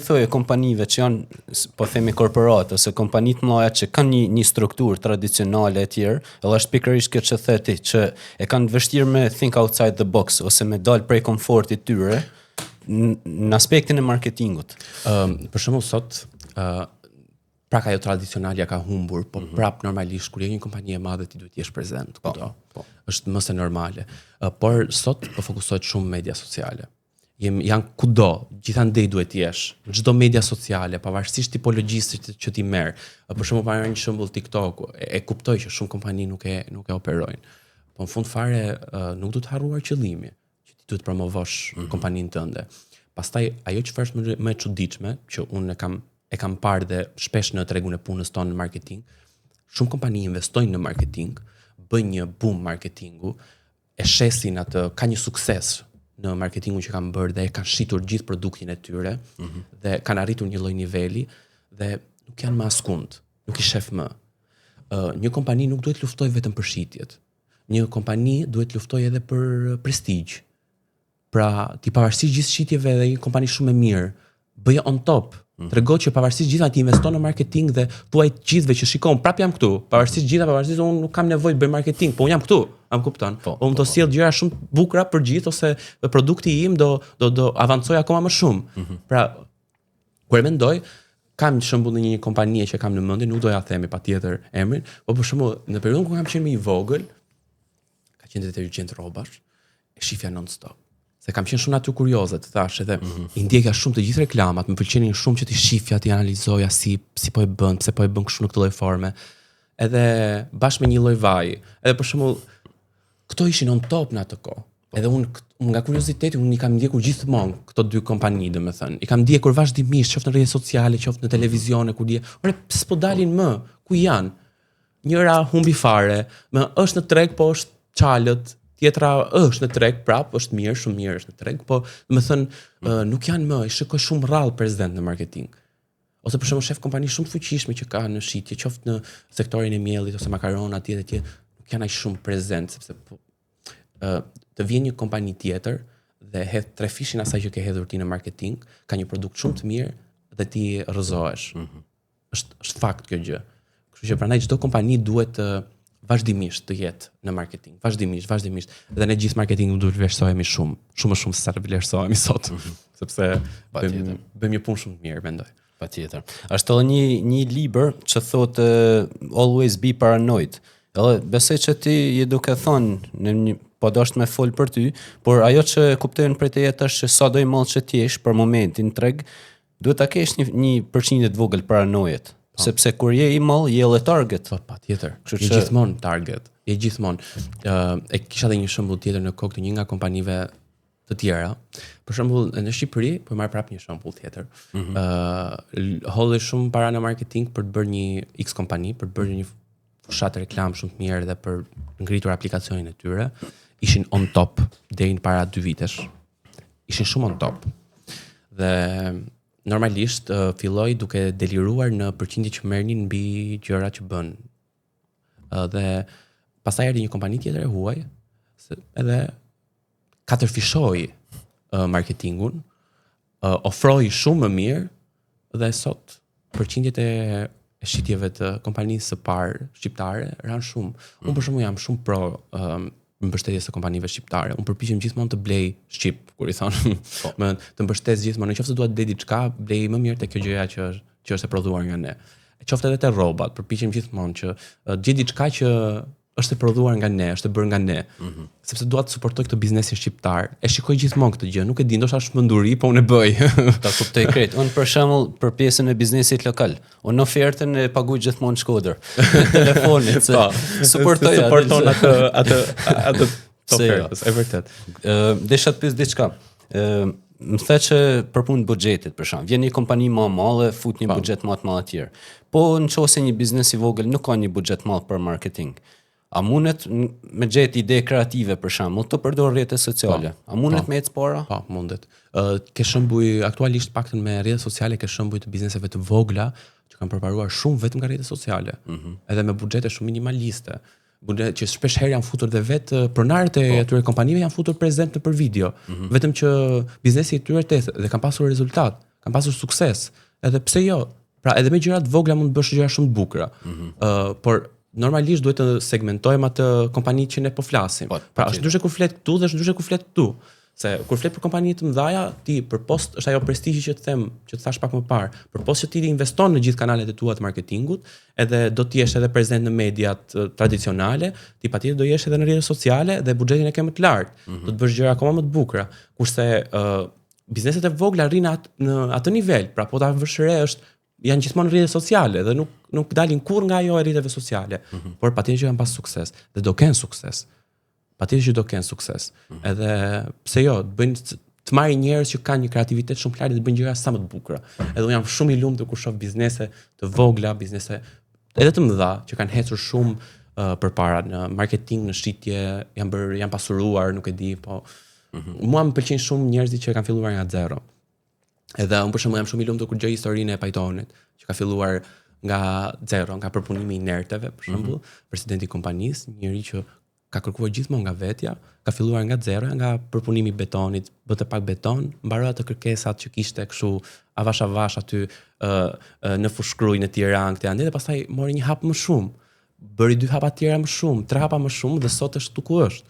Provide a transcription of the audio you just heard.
Thojë kompanive që janë, po themi korporate ose kompani të mëdha që kanë një strukturë tradicionale e tjerë, edhe është pikërisht kjo që the ti, që e kanë vështirë me think outside the box ose me dal prej komfortit tyre në aspektin e marketingut. Për shembull sot pra ajo tradicionalja ka humbur, po prap normalisht kur je një kompani e madhe ti duhet jesh prezent kudo. Është më se normale. Por sot po fokusohet shumë media sociale. Janë kudo, gjithandej duhet jesh, në çdo media sociale, pavarësisht tipologjisë që ti merr. Për shembull, para një shembull TikTok, e kuptoj që shumë kompani nuk e operojnë. Po në fund fare nuk duhet harruar qëllimi, që ti duhet promovosh kompaninë tënde. Pastaj ajo çfarë është më e çuditshme, që unë e kam parë dhe shpesh në tregun e punës tonë në marketing, shumë kompani investojnë në marketing, bëjnë një boom marketingu, e shesin atë, ka një sukses në marketingun që kanë bërë dhe e kanë shitur gjithë produktin e tyre dhe kanë arritur një lloj niveli dhe nuk janë më askund, nuk i shef më. Një kompani nuk duhet luftoj vetëm për shitjet. Një kompani duhet luftoj edhe për prestigj. Pra, ti pavarësisht gjithë shitjeve dhe një kompani shumë e mirë, bëje on top. Trego që pavarësisht gjitha ti investon në marketing dhe thuaj gjithëve që shikon, prap jam këtu. Pavarësisht unë nuk kam nevojë të bëj marketing, po unë jam këtu. Am kupton? Unë do sjell gjëra shumë bukura për gjithë ose produkti im do avancoj akoma më shumë. Pra, kur e mendoj, kam shembull në një kompani që kam në mendje, nuk doja themi patjetër emrin, po për shembull, në periudhën kur kam qenë më i vogël, ka qenë detergjent rrobash, e shifja non-stop. Se kam qenë shumë aty kurioze, të thash, edhe i ndjekja shumë të gjithë reklamat, më pëlqenin shumë që ti shifja, ti analizoja si po e bën, pse po e bën kështu në këtë lloj forme. Edhe bashkë me një lloj vaji. Edhe për shembull, këto ishin on top në atë kohë. Edhe unë nga kurioziteti unë i kam ndjekur gjithmonë këto dy kompani, domethënë. I kam ndjekur vazhdimisht, qoftë në rrjete sociale, qoftë në televizione, kur dje. Ore, pse po dalin më? Ku janë? Njëra humbi fare, është në treg, po është çalët. Tjetra është në treg, prap, është mirë, shumë mirë është në treg, po domethënë nuk janë më, i shikoj shumë rrallë prezent në marketing. Ose për shembull shef kompani shumë të fuqishme që kanë në shitje, qoftë në sektorin e miellit ose makarona atje, nuk janë aq shumë prezent sepse të vjen një kompani tjetër dhe hedh 3 fishin asaj që ke hedhur ti në marketing, ka një produkt shumë të mirë dhe ti rrëzohesh. Është fakt kjo gjë. Kështu që prandaj çdo kompani duhet vazhdimisht të jetë në marketing, vazhdimisht. Dhe ne gjithë marketingun duhet të vlerësohemi shumë më shumë se sa të vlerësohemi sot, sepse bëjmë një punë shumë të mirë, mendoj. Patjetër. Është edhe një libër që thotë always be paranoid. Edhe besoj që ti je duke thonë po dosh me fol për ty, por ajo që kuptojnë për të jetë është që sa do i mall që ti jesh për momentin treg, duhet ta kesh një përqindje të vogël paranojet. Sepse kur je i mall, je edhe target. Patjetër. Je gjithmonë target. Je gjithmonë. E kisha edhe një shembull tjetër në kokë të një nga kompanive të tjera. Për shembull, në Shqipëri, po marr prapë një shembull tjetër. Hodhi shumë para në marketing për të bërë një X kompani, për të bërë një fushat reklam shumë të mirë dhe për ngritur aplikacionin e tyre. Ishin on top deri para 2 vitesh. Ishin shumë on top. Dhe normalisht filloi duke deliruar në përqindje që merrnin mbi gjëra që bën. Dhe pastaj erdhi një kompani tjetër e huaj, edhe katërfishoi marketingun, ofroi shumë më mirë dhe sot përqindjet e shitjeve të kompanisë së parë shqiptare ran shumë. Unë për shembull jam shumë pro mbështetjes së kompanive shqiptare. Unë përpiqem gjithmonë të blej shqip, kur i thonë, të mbështes gjithmonë. Nëse dua të blej diçka, blej më mirë te kjo gjëja që është e prodhuar nga ne. Qoftë edhe te rrobat, përpiqem gjithmonë që gjej diçka që është e prodhuar nga ne, është e bërë nga ne. Sepse dua të suportoj këtë biznesin shqiptar. E shikoj gjithmonë këtë gjë, nuk e di, ndoshta është menduri, po unë e bëj. Ta kuptoj krejt. Unë për shembull për pjesën e biznesit lokal, unë ofertën e paguaj gjithmonë Shkodër. Telefonit, suporton atë ofertës, e vërtet. Desha të pyes diçka. Më the që për punë buxhetit për shemb, vjen një kompani më e madhe, fut një buxhet më të madh atje. Po nëse një biznes i vogël nuk ka një buxhet më për marketing. A mundet me gjetë ide kreative për shembull të përdor rrjete sociale? A mundet me ecë para? Po, mundet. Ke shembuj aktualisht paktën me rrjete sociale, ke shembuj të bizneseve të vogla që kanë përparuar shumë vetëm nga rrjete sociale. Edhe me buxhete shumë minimaliste. Që shpesh herë janë futur dhe vetë pronarët e atyre kompanive janë futur prezent nëpër video. Vetëm që biznesi i tyre dhe kanë pasur rezultat. kanë pasur sukses. Edhe pse jo? Pra edhe me gjëra të vogla mund të bësh gjëra shumë të bukura. Por normalisht duhet të segmentojmë atë kompani që ne po flasim. Pra është ndryshe kur flet këtu dhe është ndryshe kur flet këtu. Se kur flet për kompani të mëdha, ti përpost është ajo prestigji që të them, që të thash pak më parë, përpost që ti investon në gjithë kanalet e tua të marketingut, edhe do të jesh edhe prezent në mediat tradicionale, ti patjetër do jesh edhe në rrjetet sociale dhe buxhetin e ke më të lartë. Do të bësh gjëra akoma më të bukura. Kurse bizneset e vogla rrin në atë nivel, pra po ta vësh re janë gjithmonë në rrjetet sociale dhe nuk dalin kurrë nga ajo e rrjeteve sociale, por patjetër që kanë pas sukses dhe do kenë sukses. Patjetër që do kenë sukses. Edhe pse jo, të marrin njerëz që kanë një kreativitet shumë të lartë dhe të bëjnë gjëra sa më të bukura. Edhe unë jam shumë i lumtur kur shoh biznese të vogla, biznese edhe të mëdha që kanë ecur shumë përpara në marketing, në shitje, janë pasuruar, nuk e di, po mua më pëlqejnë shumë njerëzit që kanë filluar nga zero. Edhe unë për shembull jam shumë i lumtur kur gjej historinë e Pythonit, që ka filluar nga zero, nga përpunimi i inerteve, për shembull, presidenti i kompanisë, njëri që ka kërkuar gjithmonë nga vetja, ka filluar nga zero, nga përpunimi i betonit, bëte pak beton, mbaroi ato kërkesat që kishte kështu avash aty në Fushkruj, në Tiranë, këtë anë, dhe pastaj mori një hap më shumë, bëri 2 hapa tjera më shumë, 3 hapa më shumë dhe sot është tu ku është.